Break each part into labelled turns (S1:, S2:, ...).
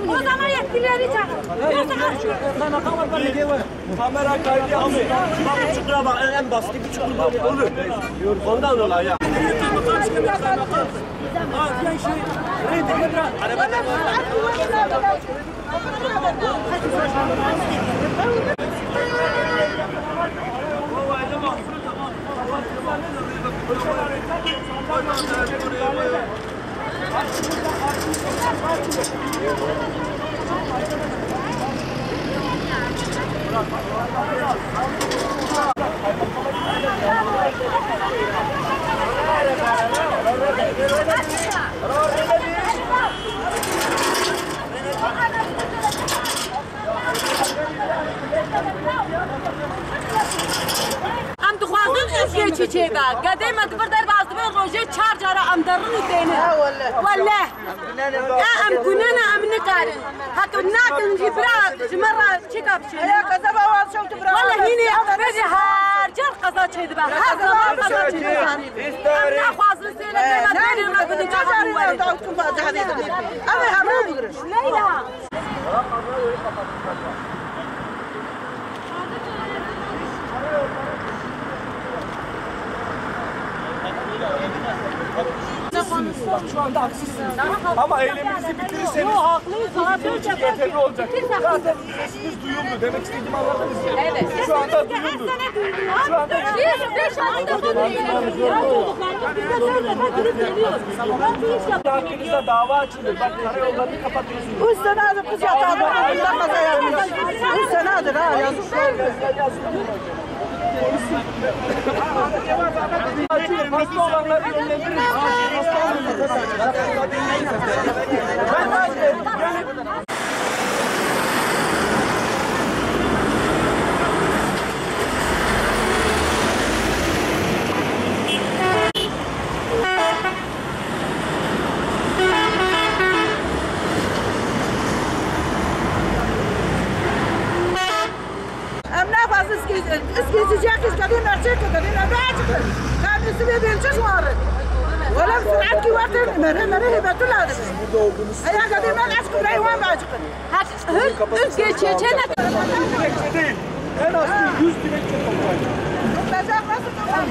S1: O zaman yetkilileri çağırın.
S2: Kamera kaydı yapsın. Bak bu çukura bak en basit bir çukur bak olur. Ondan dolayı ya.
S1: Am duxwazin ev çiçeğe. Gadey matbar der bazdı roje çar cara am darını tene. Vallahi. Am kunana am nikarin. Hatta nakin jibra jmara çikap şey.
S3: Ya kaza bavaz çok tubra.
S1: Vallahi yine bezi har car qaza çeydi ba. Har zaman qaza çeydi. Am duxwazin sene benim bedin çağırın var.
S3: Ama haram olur.
S1: Leyla.
S2: Şu anda haksızsınız. Ama eyleminizi bitirirseniz bizim için yeterli olacak. Zaten sesiniz duyuldu. Demek istediğimi anladınız mı?
S1: Evet.
S2: Şu anda duyuldu. Şu anda
S1: Biz 5-6 defa
S2: hakkınızda dava açılır. Bak karayollarını kapatıyorsunuz.
S3: 3 senedir kız yatağında okulda kaza yapmış. 3 senedir ha yazık.
S2: Hasta olanları yönlendirin. Ben de
S3: Emne fazla eskizecek iskadın erçek kadın erçek. Kendisi bir bilçiş var. Valla sırat ki vardır. Mere hebetul adı. Aya kadın ben aşk burayı var başık.
S1: Üst geçeceğine
S2: dilekçe değil. En az 100 dilekçe toplayın.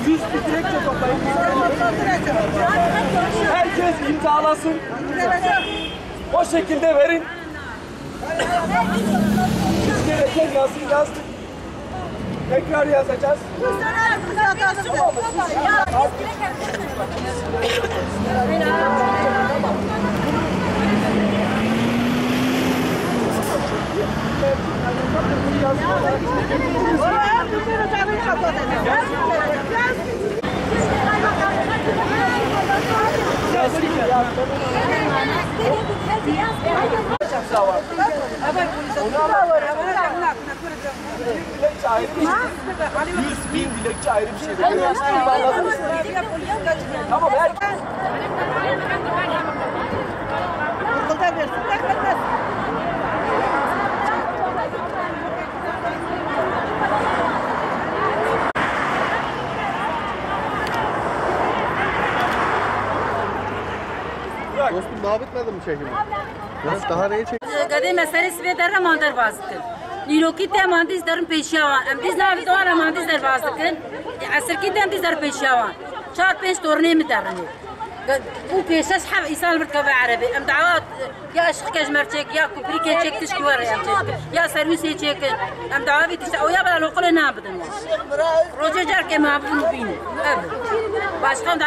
S2: 100 dilekçe toplayın. Herkes imzalasın. O şekilde verin. Biz gereken yazdık. Tekrar yazacağız. Dilekçe ayrı bir şey. 100.000 dilekçe ayrı bir şey. Tamam herkes.
S3: Okulda versin.
S4: Dostum daha bitmedi mi çekimi? Daha neyi çek?
S1: Gadey meselesi ve der mandar bazıkın. Liloki te mandis derin peşyavan. Biz navi doğar mandis der bazıkın. Asırki tem biz der peşyavan. 4-5 torne mi derini. Bu peşas hav isal birkabe arabi. Em davat ya aşk kajmerçek ya kubrike çek tişki var ya servisi çek. Em davi tişki o ya bala lokale ne yaptın? Roje jar ke mabun bini. Evet. Başkan da